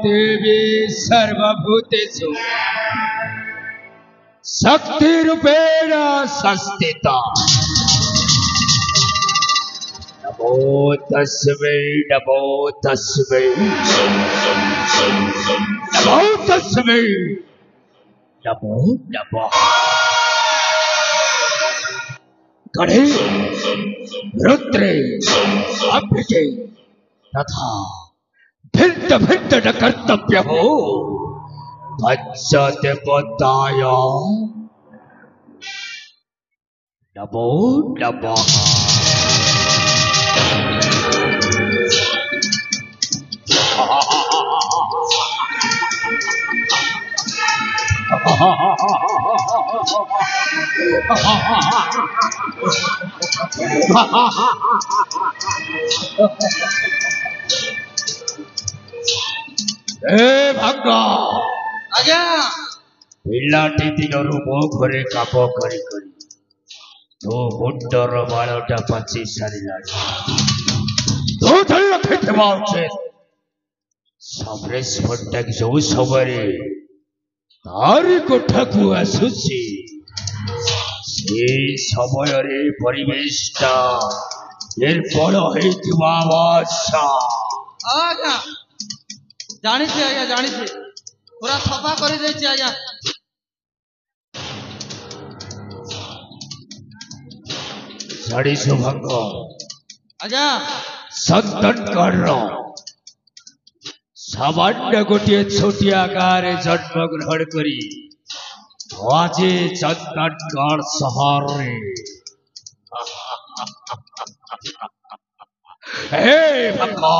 देवी सर्वभूतेषु शक्तिरूपेण संस्थिता। नमो तस्मै नमो तस्मै नमो तस्मै नमो नमः। गणे रुद्रे अभ्यजे तथा भिन्न भिन्न न कर्तव्य हो पंचदेवताय नमो नमः। भंगा आजा पिलाटी दिनरू मो घरे काप करी करी तो मुंडर बालटा पची सारिला तो धल खेतवा उचित समरेश पट्टक जो सबरे तारी कोठाकू आसुची से समय रे परिवेशटा निर्बल हेतुवा आशा। आजा जानी छे आजा जानी छे पूरा सफा कर दे छे आजा। साड़ी सुभंग आजा संतन कर सामान्य गोटे छोटिया गारे जन्म ग्रहण करी आज चंदनगढ़ शहर रे हे भंगा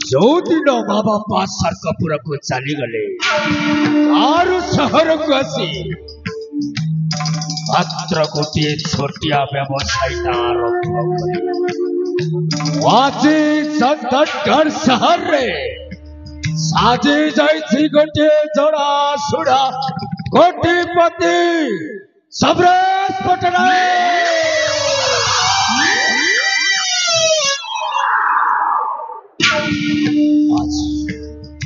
जो दिन बाबा पासर कपूर को चली गले आरु शहर को आसी मात्र गोटे छोटिया व्यवसायी आरंभ आज चंदनगढ़ शहर रे साजे जाई गोटे जड़ा सुड़ा कोटिपति सबरेश पटनायक।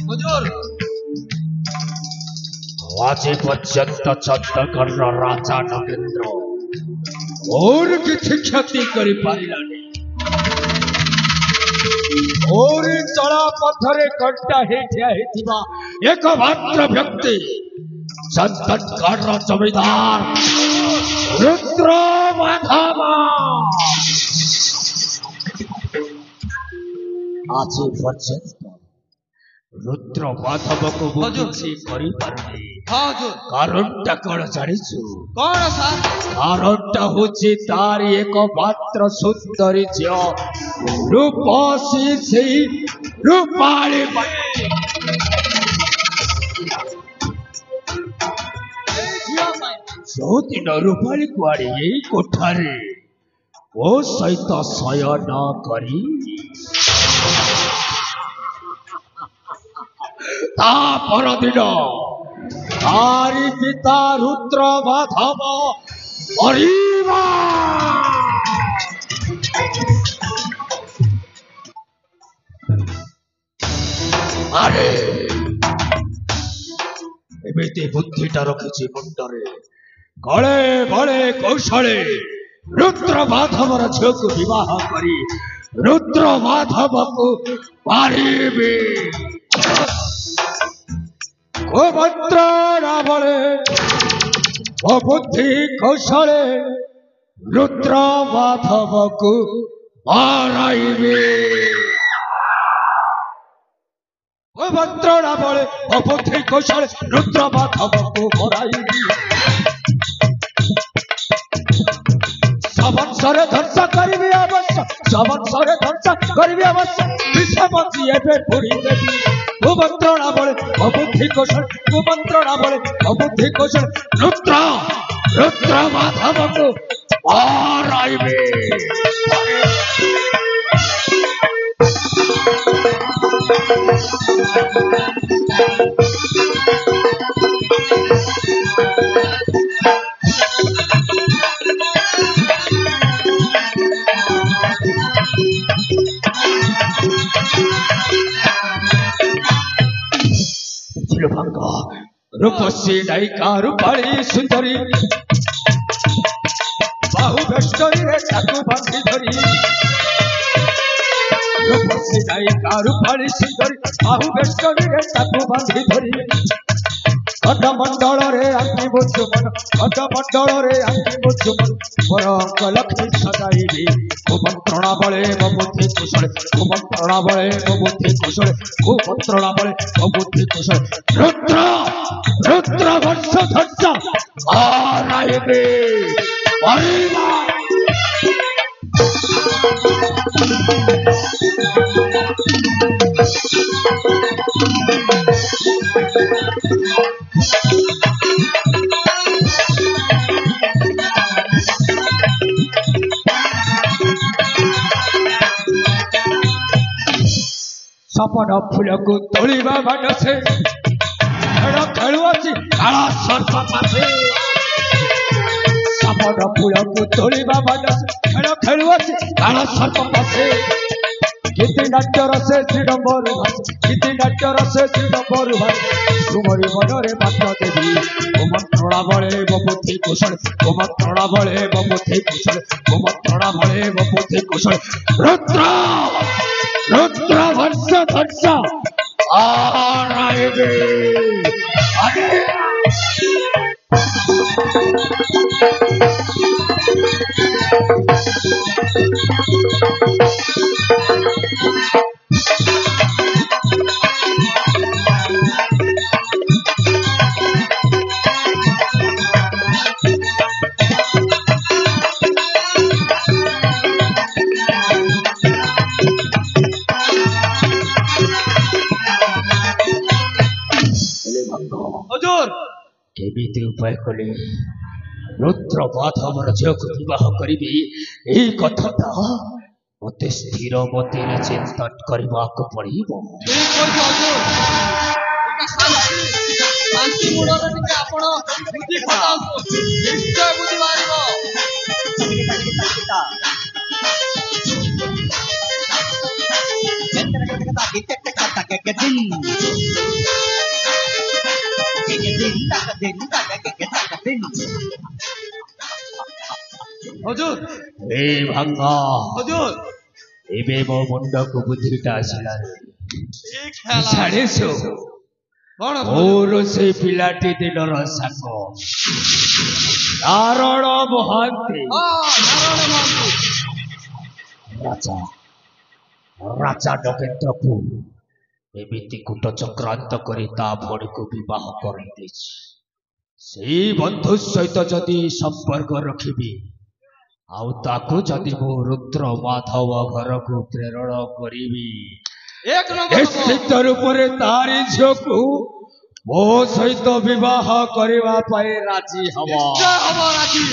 हुजूर आज पर्यंत चंदनगढ़ राजा नगेंद्र और किसी क्षति करी पारिलानी और चला पत्थरे कंटा हेठिया हेथिबा एकमात्र व्यक्ति चंदनगढ़ जमींदार रुद्र माधव। आज पर्यंत रुद्र माधव को बुझी करी पारुनी हाँ हुजूर कारणटा कौन जानिछु कौन सार कारणटा होछि तार एक मात्र सुंदरी झियो रूपसी सेई रूपाली जो दिन रूपाली कुआड़ी कोठारे ओ सहित शयन करी ता परदिन तारी पिता रुद्र माधव मरिबा अरे एमिति बुद्धिटा रखिछि मुंडरे गले बले कौशले रुद्र माधवर झियो को विवाह करी रुद्र माधव को मारिबे ओ मंत्र रावणे ओ बुद्धि कौशले रुद्र माधव को माराइबे ओ मंत्र रावणे ओ बुद्धि कौशले रुद्र माधव को माराइबे सवंशरे ध्वंस करिबे अवश्य सवंशरे ध्वंस करिबे अवश्य विषमती एबे पुरी देवी कुमंत्रणा बले अबुद्धि कौशल कुमंत्रणा बले अबुद्धि कौशल रुद्र रुद्र माधव को माराइबे रूपसी नायिका रूपाली सुंदरी बाहु बेष्टरी रे ताकू बांधी धरी रूपसी नायिका रूपाली सुंदरी बाहु बेष्टरी रे ताकू बांधी धरी खंडमंडल रे आंखि बुझुमन खंडमंडल रे आंखि बुझुमन परंक लक्ष्मी सदाईबी कुमंत्रणा बले बुद्धि कुशल कुमंत्रणा बले बुद्धि कुशल कुमंत्रणा बले बुद्धि कुशल रुद्र रुद्र वर्ष ध्वंस माराइबे मरिबा सपन फूल को तोड़वा बाटे खेल खेलुअछि काला सर्प पासे सपन फूल को तोड़वा बाटे खेल खेलुअछि काला सर्प पासे गीति नाट्य रसे श्रीडम्बर गीति नाट्य रसे श्रीडम्बर तुमरी मनरे मात्र देवी कुमंत्रणा बले बुद्धि कुशल कुमंत्रणा बले बुद्धि कुशल कुमंत्रणा बले बुद्धि कुशल रुद्र रुद्र वर्ष ध्वंस माराइबे केमिति उपाय कले रुद्र माधवर झियो को विवाह करिबे एई कथाटा मते स्थिर मते चिंतन करबाक पड़िबो शांति मूड रे टिके आपण बुद्धि खटाउ निश्चय बुद्धि मारिबो हुजूर ए भंगा हुजूर एबे मो मुंड को बुद्धिटा आसिला ठीक है साढ़े सो कौन और से पिलाटी दिनर साको नारायण महांती नारायण महांती राजा राजा नगेन्द्र को एमिति कूट चक्रांत करी ता भणी को विवाह कर से बंधु सहित जदि संपर्क रखिबी आउ ताकू जदि मु रुद्र माधव घर को प्रेरण करी एक नंबर निश्चित रूप से तारी झील को मो सहित विवाह करने राजी हवा राजी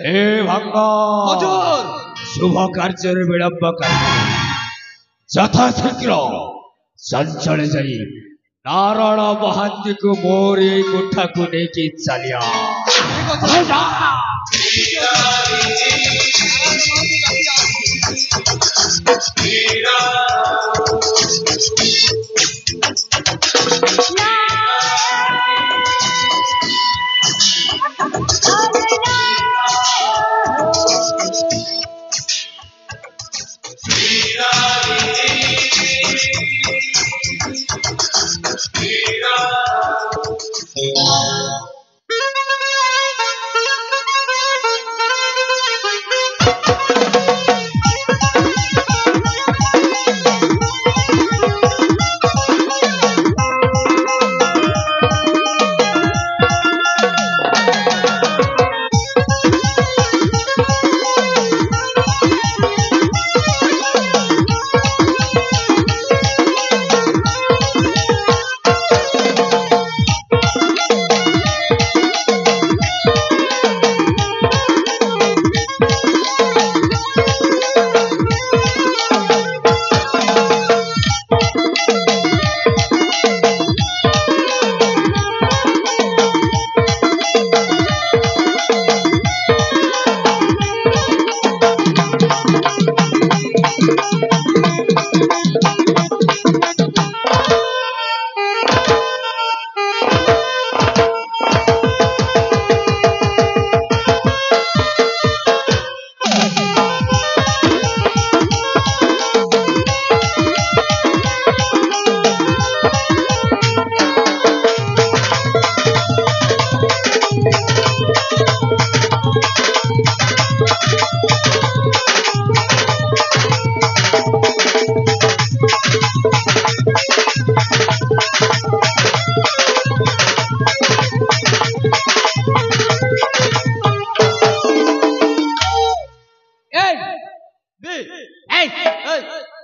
हे भंग हजूर शुभ कार्य विलंब कर यथाशीघ्र चंचल जाई नारायण महांती को मोरी गुठा को लेके चलिया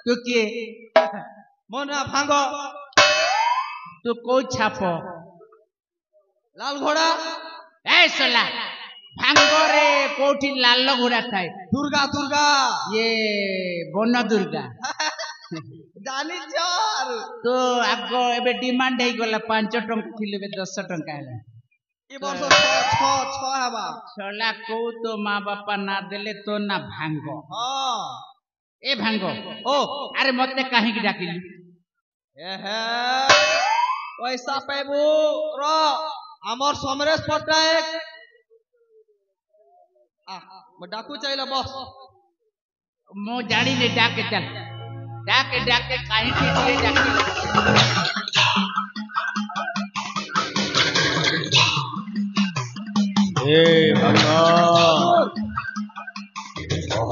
तू किए मोना भांग तू को छाप लाल घोड़ा ए सोला भांगरे कोठी लाल घोड़ा थाए दुर्गा दुर्गा ये बन दुर्गा जानी चार तो आगो एबे डिमांड हे गला 5 टंका थिले बे 10 टंका हैला ए वर्ष 6 हवा सोला को तो मां बापा ना देले तो ना भांगो हां ए भांगो ओ अरे मते काहे की डाकिली एहे पैसा पेबू र हमर समरेश पट्टनायक म डाकू चाहिला बस मो जानी ने डाके चल डाके काहे के लिए डाके ए भगवान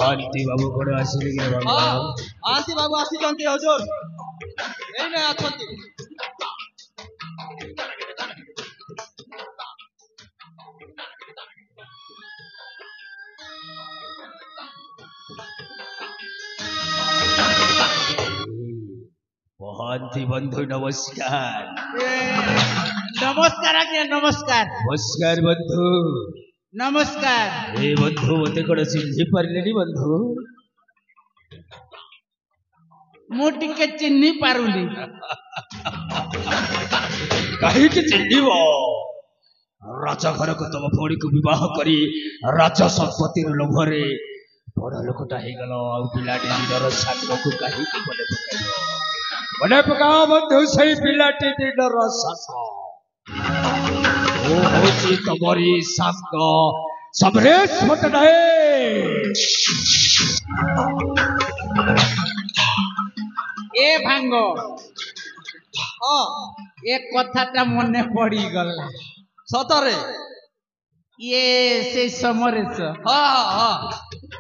आंती बाबू को आशीर्वाद के भगवान आंती बाबू आशीर्वाद के हुजूर ए ने आछंती महांती बंधु नमस्कार नमस्कार आज्ञा नमस्कार नमस्कार बंधु नमस्कार ए बंधु मते कोड चिन्हि परलेनी बंधु मु टिके चिन्हि पारुली कहीं के चिन्हिबो राजा घर को तम भौणी को विवाह करी राजा संपत्ति लोभरे बड़ लोकटा हे गलो आ पिलाटी दिनर साथो को कहीं के बने पकाओ बंधु सही पिलाटी दिनर साथो ओ होची तमरी सांग समरेश पट्टनायक ए भांगो हां एक कथाटा मने पड़ी गला सतरे ये से समरेश हां हां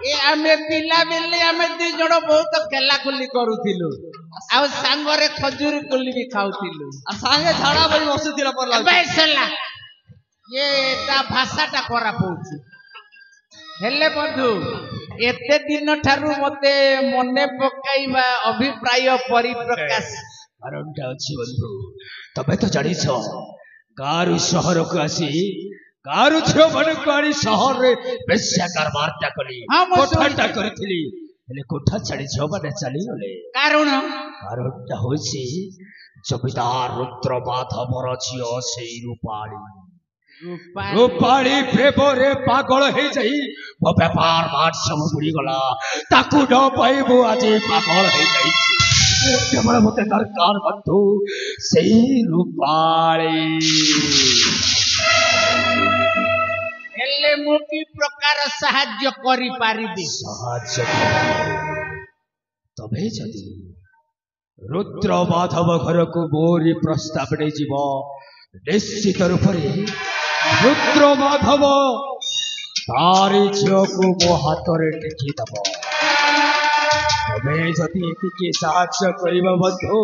ए आमे पिला बेले आमे दी जण बहुत खेलाखुली करूथिलु आ सांगरे खजूरी कोली भी खाउथिलु आ सांगे झाड़ा बड़ी बसुथिला परला बैसला ये ता भाषाटा खराब होउची हेले बंधु एते दिन ठारू मते मने पकाइबा अभिप्राय परिप्रकाश कारणटा अछि बंधु तबे तो जानिछ गारु शहर को आसी गारु छियो मन कोरी शहर रे बेस्या कारबारटा कली कोठाटा करथिली हेले कोठा छाडी छियो माने चली गले कारणटा होइछि जमीदार रुद्र माधवर छियो सेई रूपाली प्रेमरे पागल हे जाई मो व्यापार बाट सब बुड़ी गला ताकू न पाइबो आज पागल हे जाई केवल मते दरकार बंधु सेई रूपाली हेले मु की प्रकार सहाय्य करि पारिबे सहाय्य तबे जदी रुद्र माधव घर को मोरी प्रस्ताव ने जीव निश्चित रूप से रुद्र माधव तारी झील को मो हाथ में टेकी दब तमें जदि एतिके साहाय्य करिबा बंधु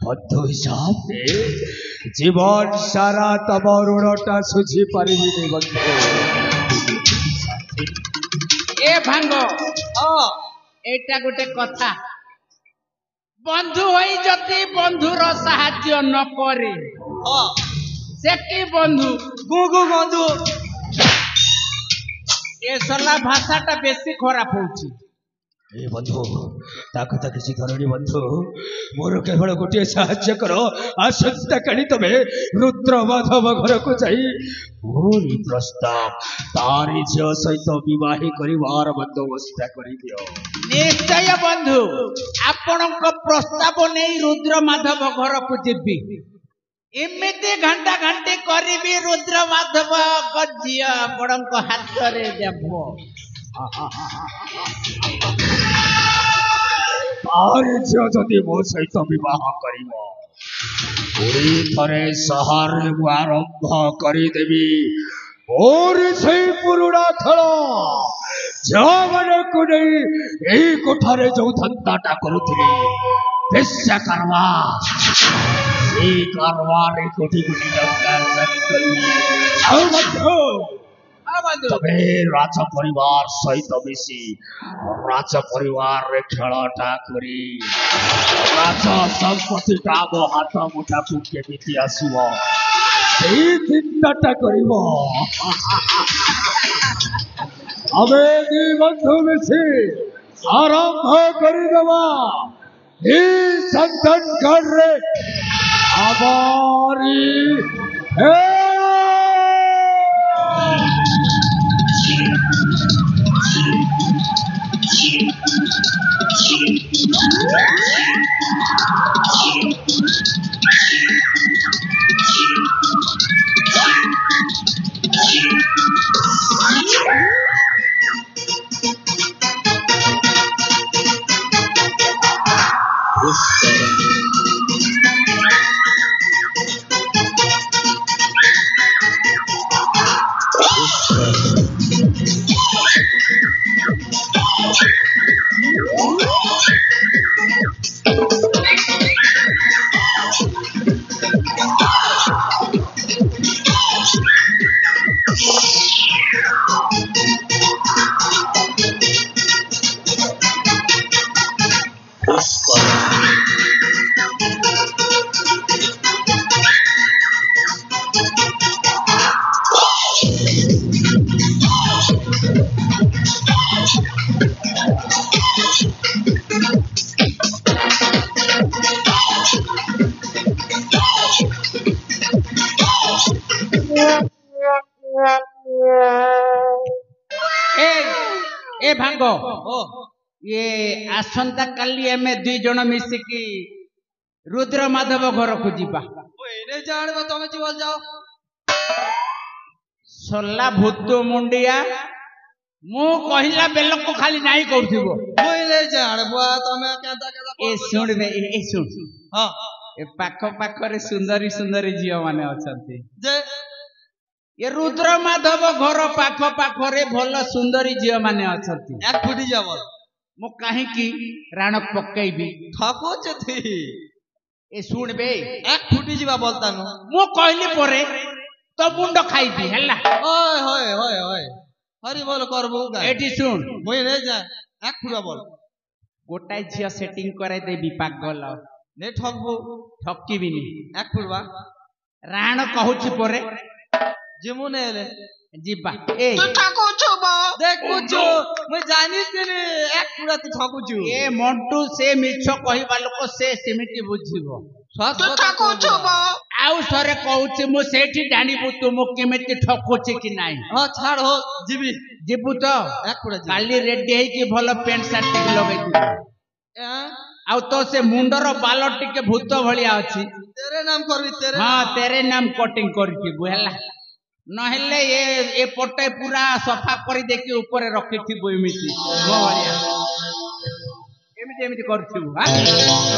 बंधु हिसाब से जीवन सारा तम ऋणटा सुझी पारिबी बंधु ए भांग एटा गोटे कथा बंधु होई जति बंधुर साहाय्य न करे से की बंधु गुगु बंधु ए सला भाषाटा बेसी खराब होउची ए बंधु ताको ता किसी करनी बंधु मोर केवल गोटे साहाय्य करो आसंता कणी तमे रुद्र माधव घर को जाई मोरी प्रस्ताव तारी झियो सहित विवाह करिवार बंदोबस्त करि दियो निश्चय बंधु आपणक प्रस्ताव नै रुद्र माधव घर को जिबी एमिति घंटा घंटे करिबी रुद्र माधव गजिया आपणक हाथ रे देबो तारी झियो जदि मो सहित विवाह करिवो पूरी थरे शहर में आरंभ करी देवी और सही पुरुड़ा खेल झियो माने को नहीं यही कोठारे जो धंधाटा करुथिले बेस्या कारबार से कारबार कोटी कोटी तबे राज परिवार सहित मिसी राज परिवार रे खेलटा करी राज संपत्ति का मो हाथ मुठा को केमिति आसुओ सेई चिंताटा करिवो अबे दी बंधु मिसी आरंभ करि देवा ई संतन कर रे आबारी हे ए भांग ये आसंता काली एमे दुई जण मिसिकी रुद्र माधव घर को जीवा एने जानबो तमे जीवल जाओ सोला भूत मुंडिया मु कहिला बेल को खाली नाही करथिबो एने जानबो तमे केदा केदा ए सुन बे ए सुन हां ए पाख पाख रे सुंदरी सुंदरी जियो माने अछंती जे ये रुद्र माधव घर पाख पाखरे भल सुंदरी झील माने अच्छी एक फुटी जा बोल मु कहीं राण पकईबी ଠକୁଛୁ ତୁ ए सुन बे एक फुटी ଯିବା बोलतानु मु कहली परे तो मुंड खाइबी हल्ला ओए होए होए होए हरि बोल करबो का एठी सुन मुई रे जा एक फुटा बोल गोटाए झियो सेटिंग करे देबी पागल ने ठकबो ठकिबिनी एक फुटवा राण कहूची परे जिमु ने ले जीबा ए तू ଠକୁଛୁ बो देखुछु मुई जानिसिनी एक फुटा तू ଠକୁଛୁ ए मंटू से मिछ कहिबा लोक से सेमिति बुझिबो तू ଠକୁଛୁ बो आउ सरे कहूची मु सेठी जानिबु तुम केमिति ठकुची कि नाही हां छाड़ हो जीबी जीबु तो एक फुटा जी काली रेडी है कि भलो पेंट शर्ट टिक लगै दु आउ तो से मुंडर बाल टिके भूत भलिया अछि तेरे नाम करबी तेरे हां तेरे नाम कटिंग करथि बुहला नहेले ये पटे पूरा सफा करी देखि ऊपर रखिथि एमिति मो भलिया एमिति एमिति करथि हां